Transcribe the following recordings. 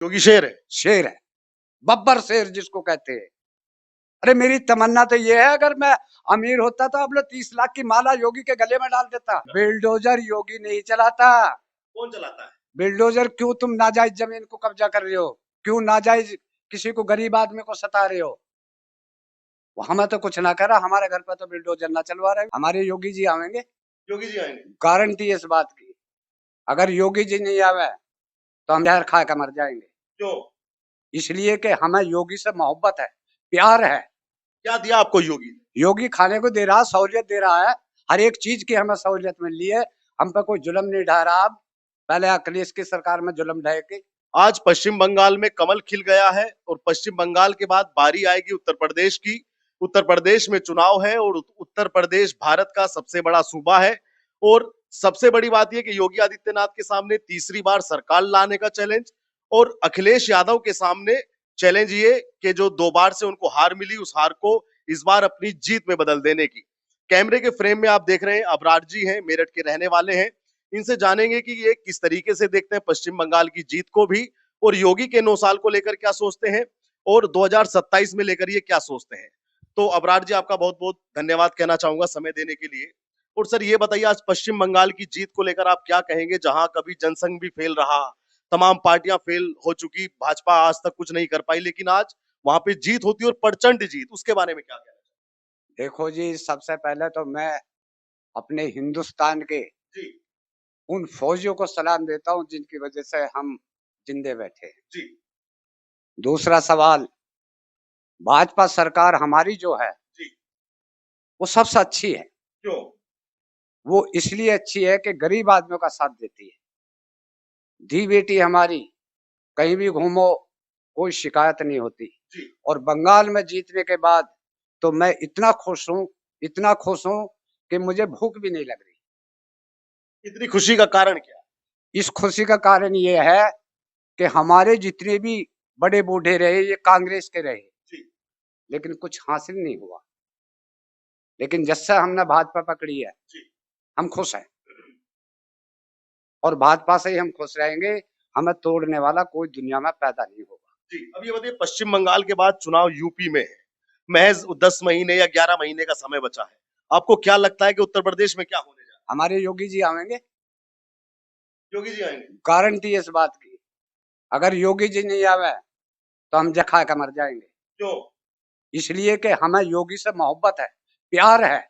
योगी शेर है। शेर है, बब्बर शेर जिसको कहते हैं। अरे मेरी तमन्ना तो ये है, अगर मैं अमीर होता तो अब 30 लाख की माला योगी के गले में डाल देता। बिल्डोजर योगी नहीं चलाता। कौन चलाता है? बिल्डोजर क्यों तुम नाजायज जमीन को कब्जा कर रहे हो? क्यों नाजायज किसी को, गरीब आदमी को सता रहे हो? हमें तो कुछ ना करा, हमारे घर पर तो बिल्डोजर ना चलवा रहे। हमारे योगी जी आवेंगे, योगी जी आएंगे। गारंटी है इस बात की। अगर योगी जी नहीं आवे तो हम जहर खा कर मर जाएंगे। क्यों? इसलिए कि हमें योगी से मोहब्बत है, प्यार है। क्या दिया आपको योगी? योगी खाने को दे रहा, सहूलियत दे रहा है, हर एक चीज की हमें सहूलियत मिल रही है। हम पे कोई जुल्म नहीं ढा रहा। अब पहले अखिलेश की सरकार में जुल्म ढाए के। आज पश्चिम बंगाल में कमल खिल गया है और पश्चिम बंगाल के बाद बारी आएगी उत्तर प्रदेश की। उत्तर प्रदेश में चुनाव है और उत्तर प्रदेश भारत का सबसे बड़ा सूबा है। और सबसे बड़ी बात यह कि योगी आदित्यनाथ के सामने तीसरी बार सरकार लाने का चैलेंज और अखिलेश यादव के सामने चैलेंज ये कि जो 2 बार से उनको हार मिली, उस हार को इस बार अपनी जीत में बदल देने की। कैमरे के फ्रेम में आप देख रहे हैं अबरार जी हैं, मेरठ के रहने वाले हैं। इनसे जानेंगे कि ये किस तरीके से देखते हैं पश्चिम बंगाल की जीत को भी, और योगी के 9 साल को लेकर क्या सोचते हैं, और 2027 में लेकर ये क्या सोचते हैं। तो अबरार जी, आपका बहुत बहुत धन्यवाद कहना चाहूंगा समय देने के लिए। और सर ये बताइए, आज पश्चिम बंगाल की जीत को लेकर आप क्या कहेंगे, जहां कभी जनसंघ भी फेल रहा, तमाम पार्टियां फेल हो चुकी, भाजपा आज तक कुछ नहीं कर पाई, लेकिन आज वहां पे जीत होती है और प्रचंड जीत, उसके बारे में क्या कहना चाहिए? देखो जी, सबसे पहले तो मैं अपने हिंदुस्तान के जी। उन फौजियों को सलाम देता हूं जिनकी वजह से हम जिंदे बैठे हैं। जी। दूसरा सवाल, भाजपा सरकार हमारी जो है जी। वो सबसे अच्छी है। क्यों? वो इसलिए अच्छी है कि गरीब आदमियों का साथ देती है। धी बेटी हमारी, कहीं भी घूमो कोई शिकायत नहीं होती। जी। और बंगाल में जीतने के बाद तो मैं इतना खुश हूं, इतना खुश हूं कि मुझे भूख भी नहीं लग रही। इतनी खुशी का कारण क्या? इस खुशी का कारण ये है कि हमारे जितने भी बड़े बूढ़े रहे ये कांग्रेस के रहे, जी। लेकिन कुछ हासिल नहीं हुआ। लेकिन जब से हमने भाजपा पकड़ी है, जी। हम खुश हैं और भाजपा से ही हम खुश रहेंगे। हमें तोड़ने वाला कोई दुनिया में पैदा नहीं होगा। जी। अब ये बताइए, पश्चिम बंगाल के बाद चुनाव यूपी में है, महज 10 महीने या 11 महीने का समय बचा है। आपको क्या लगता है कि उत्तर प्रदेश में क्या होने जा रहा हमारे योगी जी आवेंगे, है? योगी जी आएंगे। गारंटी है इस बात की। अगर योगी जी नहीं आवे तो हम जखा कर मर जाएंगे। क्यों? इसलिए कि हमें योगी से मोहब्बत है, प्यार है।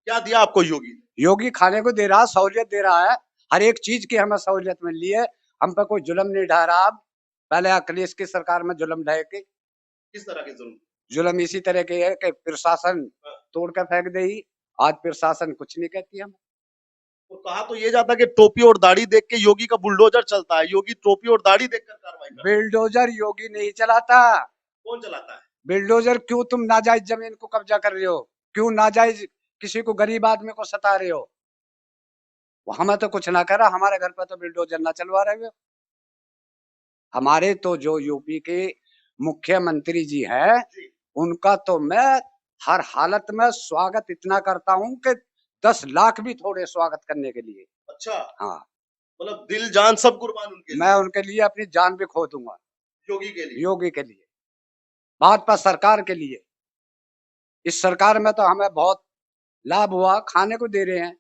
क्या दिया आपको योगी? योगी खाने को दे रहा, सहूलियत दे रहा है, हर एक चीज की हमें सहूलियत मिल रही है। हम पे कोई जुल्म नहीं ढा रहा। अब पहले अखिलेश की सरकार में जुल्म ढाए के। किस तरह के जुल्म? जुल्म इसी तरह के है कि प्रशासन हाँ। तोड़ कर फेंक दे ही। आज प्रशासन कुछ नहीं कहती हम। तो कहा तो ये जाता कि टोपी और दाढ़ी देख के योगी का बुलडोजर चलता है, योगी टोपी और दाढ़ी देखकर कार्रवाई करता है। बिल्डोजर योगी नहीं चलाता। कौन चलाता है? बिल्डोजर क्यों तुम नाजायज जमीन को कब्जा कर रहे हो? क्यों नाजायज किसी को, गरीब आदमी को सता रहे हो? हमें तो कुछ ना करा, हमारे घर पर तो बिल्डोजर ना चलवा रहे हो। हमारे तो जो यूपी के मुख्यमंत्री जी हैं, जी। उनका तो मैं हर हालत में स्वागत इतना करता हूं कि 10 लाख भी थोड़े स्वागत करने के लिए। अच्छा। हाँ, मतलब दिल जान सब कुर्बान उनके मैं लिए। उनके लिए अपनी जान भी खो दूंगा। योगी के लिए। योगी के लिए, भाजपा सरकार के लिए। इस सरकार में तो हमें बहुत लाभ हुआ, खाने को दे रहे हैं,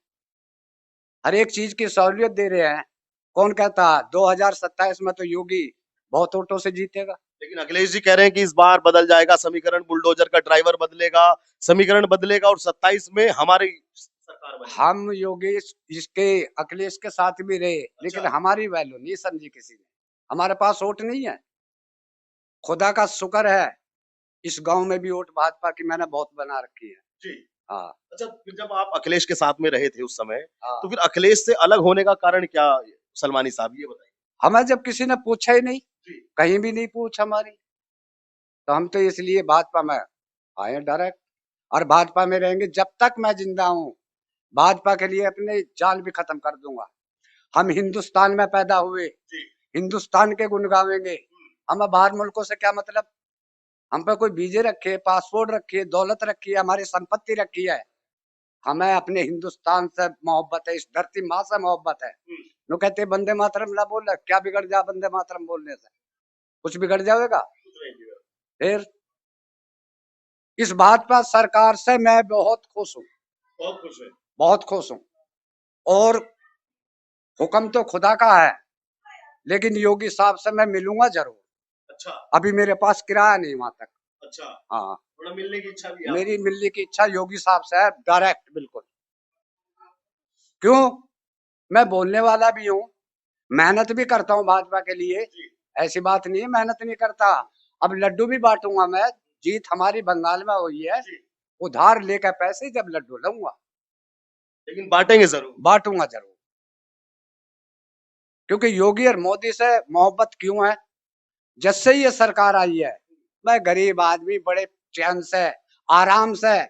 हर एक चीज की सहूलियत दे रहे हैं। कौन कहता 2027 में तो योगी बहुत वोटों से जीतेगा? लेकिन अखिलेश जी कह रहे हैं कि इस बार बदल जाएगा समीकरण, बुलडोजर का ड्राइवर बदलेगा, समीकरण बदलेगा और 27 में हमारी सरकार बनेगी। हम योगेश इसके अखिलेश के साथ भी रहे, लेकिन अच्छा। हमारी वैल्यू नहीं समझी किसी ने। हमारे पास वोट नहीं है। खुदा का शुक्र है, इस गांव में भी वोट भाजपा की मैंने बहुत बना रखी है। जी। हाँ। अच्छा, फिर जब आप अखिलेश के साथ में रहे थे उस समय, तो हाँ, फिर अखिलेश से अलग होने का कारण क्या, सलमानी साहब ये बताइए। हमें जब किसी ने पूछा ही नहीं, जी। कहीं भी नहीं पूछ हमारी, तो हम तो इसलिए भाजपा में आए डायरेक्ट। और भाजपा में रहेंगे जब तक मैं जिंदा हूँ। भाजपा के लिए अपने जान भी खत्म कर दूंगा। हम हिंदुस्तान में पैदा हुए, जी। हिंदुस्तान के गुण गावेंगे। हमें बाहर मुल्कों से क्या मतलब? हम पे कोई वीजे रखे, पासपोर्ट रखी, दौलत रखी है, हमारी संपत्ति रखी है। हमें अपने हिंदुस्तान से मोहब्बत है, इस धरती माँ से मोहब्बत है। वो कहते वंदे मातरम ना बोल, क्या बिगड़ जा वंदे मातरम बोलने से? कुछ बिगड़ जाएगा? फिर इस भाजपा सरकार से मैं बहुत खुश हूँ, बहुत खुश है। बहुत खुश हूँ। और हुक्म तो खुदा का है, लेकिन योगी साहब से मैं मिलूंगा जरूर। अच्छा। अभी मेरे पास किराया नहीं वहां तक। अच्छा। हाँ, थोड़ा मिलने की इच्छा भी है मेरी मिलने की इच्छा योगी साहब से है, डायरेक्ट बिल्कुल। क्यों? मैं बोलने वाला भी हूँ, मेहनत भी करता हूँ भाजपा के लिए, ऐसी बात नहीं है मेहनत नहीं करता। अब लड्डू भी बांटूंगा मैं, जीत हमारी बंगाल में हुई है, उधार लेकर पैसे जब लड्डू लूंगा, लेकिन बांटेंगे जरूर। बांटूंगा जरूर। क्योंकि योगी और मोदी से मोहब्बत क्यों है? जब से ये सरकार आई है, मैं गरीब आदमी बड़े चैन से आराम से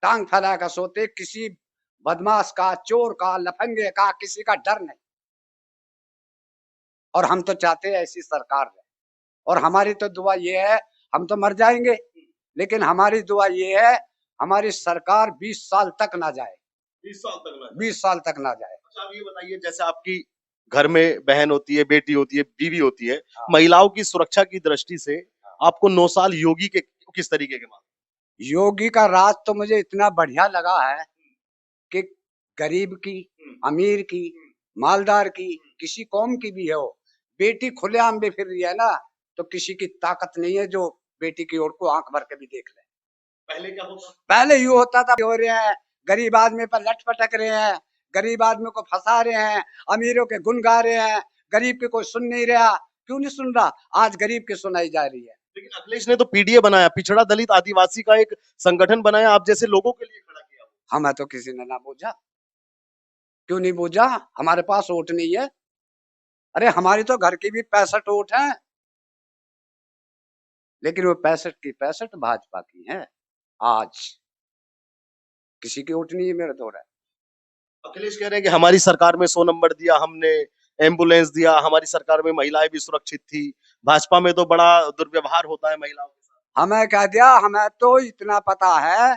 टांग फैला कर सोते, किसी बदमाश का, चोर का, लफंगे का किसी का डर नहीं। और हम तो चाहते हैं ऐसी सरकार है, और हमारी तो दुआ ये है, हम तो मर जाएंगे, लेकिन हमारी दुआ ये है हमारी सरकार 20 साल तक ना जाए, 20 साल तक ना। 20 साल तक ना जाए। अच्छा, आप ये बताइए, जैसे आपकी घर में बहन होती है, बेटी होती है, बीवी होती है, हाँ। महिलाओं की सुरक्षा की दृष्टि से आपको 9 साल योगी के किस तरीके के मालूम? योगी का राज तो मुझे इतना बढ़िया लगा है कि गरीब की, अमीर की, मालदार की, किसी कौम की भी हो, बेटी खुलेआम भी फिर रही है ना, तो किसी की ताकत नहीं है जो बेटी की ओर को आंख भर के भी देख ले। पहले क्या होता? पहले यू होता था, हो रहे हैं गरीब आदमी पर लट पटक रहे हैं, गरीब आदमी को फंसा रहे हैं, अमीरों के गुण गा रहे हैं, गरीब की कोई सुन नहीं रहा। क्यों नहीं सुन रहा? आज गरीब की सुनाई जा रही है। लेकिन अखिलेश ने तो पीडीए बनाया, पिछड़ा दलित आदिवासी का एक संगठन बनाया, आप जैसे लोगों के लिए खड़ा किया। हमें तो किसी ने ना पूछा। क्यों नहीं पूछा? हमारे पास वोट नहीं है। अरे हमारी तो घर की भी 65 वोट है, लेकिन वो 65 की 65 भाजपा की है। आज किसी की वोट नहीं है मेरे तो। अखिलेश कह रहे हैं कि हमारी सरकार में 100 नंबर दिया हमने, एम्बुलेंस दिया, हमारी सरकार में महिलाएं भी सुरक्षित थी, भाजपा में तो बड़ा दुर्व्यवहार होता है महिलाओं के साथ। हमें कह दिया, हमें तो इतना पता है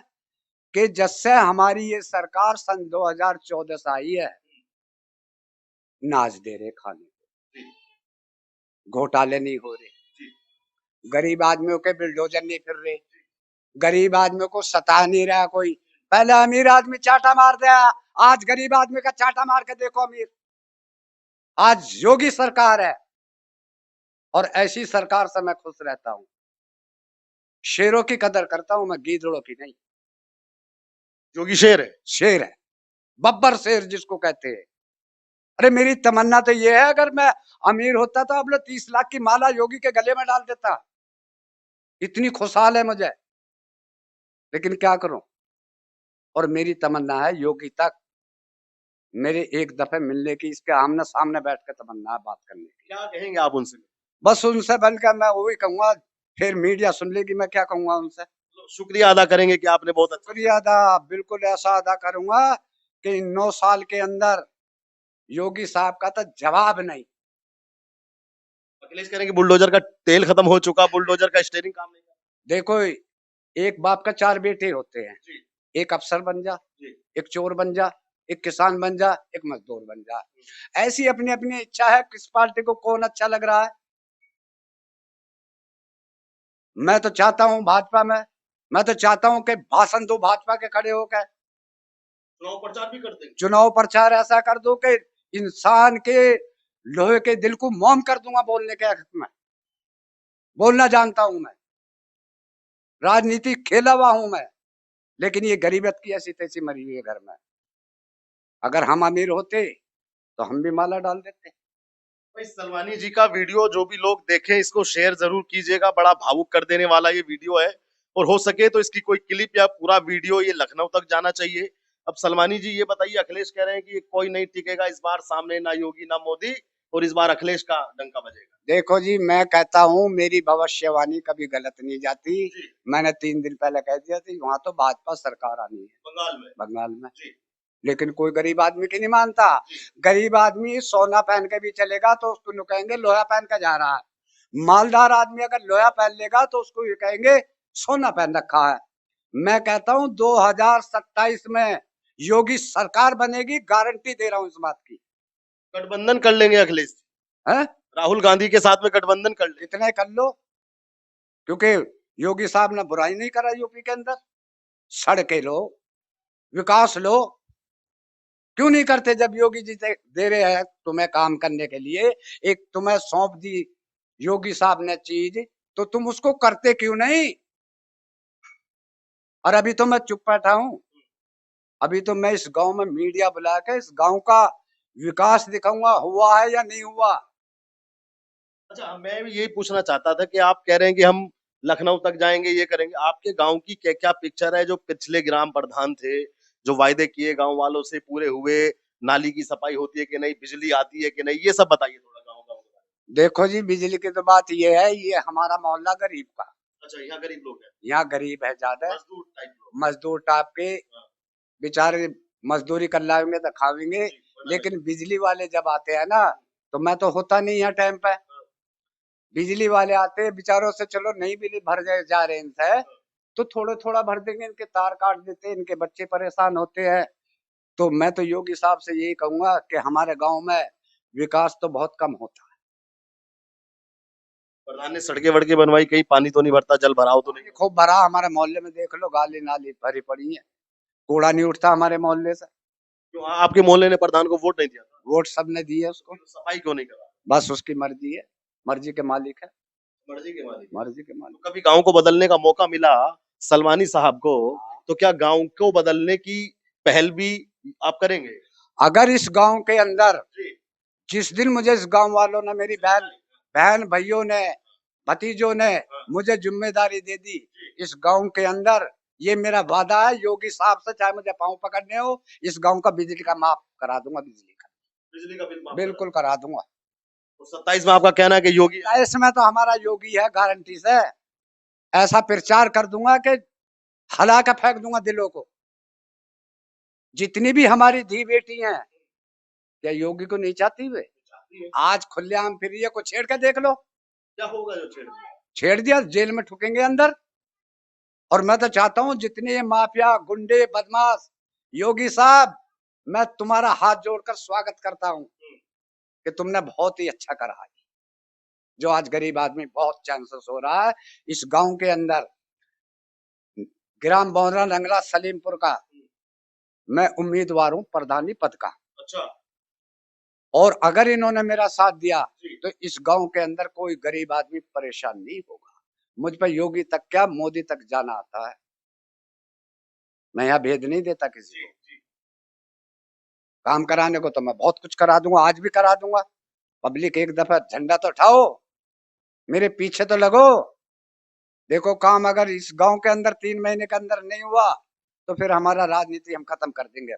कि जब से हमारी ये सरकार सन 2014 से आई है, नाच दे रहे खाने को, घोटाले नहीं हो रहे, गरीब आदमियों के बिल्डोजर नहीं फिर रहे, गरीब आदमियों को सता नहीं रहा कोई। पहले अमीर आदमी चाटा मार दिया, आज गरीब आदमी का चाटा मार के देखो अमीर। आज योगी सरकार है, और ऐसी सरकार से मैं खुश रहता हूं। शेरों की कदर करता हूं मैं, गीदड़ों की नहीं। योगी शेर है। शेर है, बब्बर शेर जिसको कहते हैं। अरे मेरी तमन्ना तो ये है, अगर मैं अमीर होता तो अब 30 लाख की माला योगी के गले में डाल देता। इतनी खुशहाल है मुझे, लेकिन क्या करूं। और मेरी तमन्ना है योगी तक मेरे एक दफे मिलने की, इसके आमने सामने बैठ के तमन्ना है बात करने की। क्या कहेंगे आप उनसे? बस उनसे बनकर मैं वही कहूंगा, फिर मीडिया सुन लेगी, मैं क्या कहूंगा उनसे। शुक्रिया अदा करेंगे कि आपने बहुत अच्छा। शुक्रिया अदा, बिल्कुल ऐसा अदा करूंगा कि 9 साल के अंदर योगी साहब का तो जवाब नहीं। अखिलेश कह रहे हैं कि बुलडोजर का तेल खत्म हो चुका, बुलडोजर का स्टीयरिंग काम नहीं कर रहा। देखो, एक बाप का 4 बेटे होते हैं, जी। एक अफसर बन जा, जी। एक चोर बन जा, एक किसान बन जा, एक मजदूर बन जा। ऐसी अपनी अपनी इच्छा है, किस पार्टी को कौन अच्छा लग रहा है। मैं तो चाहता हूं भाजपा में, मैं तो चाहता हूं कि भाषण दो भाजपा के खड़े होकर, चुनाव प्रचार भी करते हैं। चुनाव प्रचार ऐसा कर दो कि इंसान के लोहे के दिल को मोम कर दूंगा बोलने के हक में। बोलना जानता हूं मैं, राजनीति खेला हुआ हूं मैं, लेकिन ये गरीबत की ऐसी तैसी मरी हुई है घर में। अगर हम अमीर होते तो हम भी माला डाल देते। भाई सलमानी जी का वीडियो जो भी लोग देखें, इसको शेयर जरूर कीजिएगा, बड़ा भावुक कर देने वाला ये वीडियो है, और हो सके तो इसकी कोई क्लिप या पूरा वीडियो ये लखनऊ तक जाना चाहिए। अब सलमानी जी ये बताइए, अखिलेश कह रहे हैं कि कोई नहीं टिकेगा इस बार, सामने ना योगी ना मोदी, और इस बार अखिलेश का डंका बजेगा। देखो जी, मैं कहता हूं मेरी भविष्यवाणी कभी गलत नहीं जाती। मैंने 3 दिन पहले कह दिया था वहां तो भाजपा सरकार आनी है बंगाल में। लेकिन कोई गरीब आदमी की नहीं मानता। गरीब आदमी सोना पहन के भी चलेगा तो उसको कहेंगे लोहा पहन के जा रहा है। मालदार आदमी अगर लोहा पहन लेगा तो उसको ये कहेंगे सोना पहन रखा है। मैं कहता हूं 2027 में योगी सरकार बनेगी, गारंटी दे रहा हूं इस बात की। गठबंधन कर लेंगे अखिलेश। है? राहुल गांधी के साथ में गठबंधन कर ले। इतना ही कर लो, क्योंकि योगी साहब ने बुराई नहीं करा यूपी के अंदर। सड़कें लो, विकास लो, क्यों नहीं करते? जब योगी जी दे रहे हैं तुम्हें काम करने के लिए, एक तुम्हें सौंप दी योगी साहब ने चीज, तो तुम उसको करते क्यों नहीं? और अभी तो मैं चुप बैठा हूं, अभी तो मैं इस गांव में मीडिया बुला के इस गांव का विकास दिखाऊंगा, हुआ है या नहीं हुआ। अच्छा, मैं भी यही पूछना चाहता था कि आप कह रहे हैं कि हम लखनऊ तक जाएंगे, ये करेंगे, आपके गांव की क्या क्या पिक्चर है? जो पिछले ग्राम प्रधान थे, जो वायदे किए गांव वालों से पूरे हुए, नाली की सफाई होती है कि नहीं, बिजली आती है कि नहीं, ये सब बताइए थोड़ा गाँव गाँव के बारे में। देखो जी, बिजली की तो बात ये है, ये हमारा मोहल्ला गरीब का, अच्छा, यहाँ गरीब लोग हैं, यहाँ गरीब है ज्यादा, मजदूर टाइप लोग। मजदूर टाइप के हाँ, बेचारे मजदूरी कर लाएंगे तो खावेंगे। जी, बना रहे। लेकिन बिजली वाले जब आते हैं ना, तो मैं तो होता नहीं है टाइम पे, हाँ, बिजली वाले आते हैं बेचारों से, चलो नहीं बिजली भर जा रहे इनसे, हाँ। तो थोड़ा थोड़ा भर देंगे, इनके तार काट देते हैं, इनके बच्चे परेशान होते हैं। तो मैं तो योगी साहब से यही कहूंगा कि हमारे गांव में विकास तो बहुत कम होता है। प्रधान ने सड़कें वड़कें बनवाई, कहीं पानी तो नहीं भरता, जल भराव तो नहीं? पानी खूब भरा, हमारे मोहल्ले में देख लो, गाली नाली भरी पड़ी है, कूड़ा नहीं उठता हमारे मोहल्ले से। क्यों आपके मोहल्ले ने प्रधान को वोट नहीं दिया था? वोट सबने दिए उसको, तो सफाई क्यों नहीं करा? बस उसकी मर्जी है, मर्जी के मालिक है, मर्जी के मालिक है। मर्जी के मालिक। तो कभी गांव को बदलने का मौका मिला सलमानी साहब को, तो क्या गांव को बदलने की पहल भी आप करेंगे? अगर इस गांव के अंदर, जी। जिस दिन मुझे इस गांव वालों ने, मेरी बहन बहन भाइयों ने, भतीजों ने मुझे जिम्मेदारी दे दी इस गांव के अंदर, ये मेरा वादा है योगी साहब से, चाहे मुझे पांव पकड़ने हो, इस गांव का बिजली का माफ करा दूंगा, बिजली का बिल माफ बिल्कुल करा दूंगा। तो 27 में आपका कहना है कि योगी इसमें तो हमारा योगी है, गारंटी से ऐसा प्रचार कर दूंगा कि हला के फेंक दूंगा दिलों को। जितनी भी हमारी धी बेटी हैं, क्या योगी को नहीं चाहती वे? आज खुलेआम फिर ये को छेड़ के देख लो, क्या होगा जो छेड़ दिया? छेड़ दिया जेल में ठुकेंगे अंदर। और मैं तो चाहता हूं जितने ये माफिया गुंडे बदमाश, योगी साहब मैं तुम्हारा हाथ जोड़कर स्वागत करता हूं कि तुमने बहुत ही अच्छा करा है, जो आज गरीब आदमी बहुत चांसेस हो रहा है इस गांव के अंदर। ग्राम बौरा रंगला सलीमपुर का मैं उम्मीदवार हूं प्रधानी पद का। अच्छा। और अगर इन्होंने मेरा साथ दिया जी। तो इस गांव के अंदर कोई गरीब आदमी परेशान नहीं होगा। मुझ पर योगी तक क्या, मोदी तक जाना आता है, मैं यहाँ भेद नहीं देता किसी को। काम कराने को तो मैं बहुत कुछ करा दूंगा, आज भी करा दूंगा। पब्लिक एक दफा झंडा तो उठाओ, मेरे पीछे तो लगो, देखो काम अगर इस गांव के अंदर 3 महीने के अंदर नहीं हुआ तो फिर हमारा राजनीति हम खत्म कर देंगे।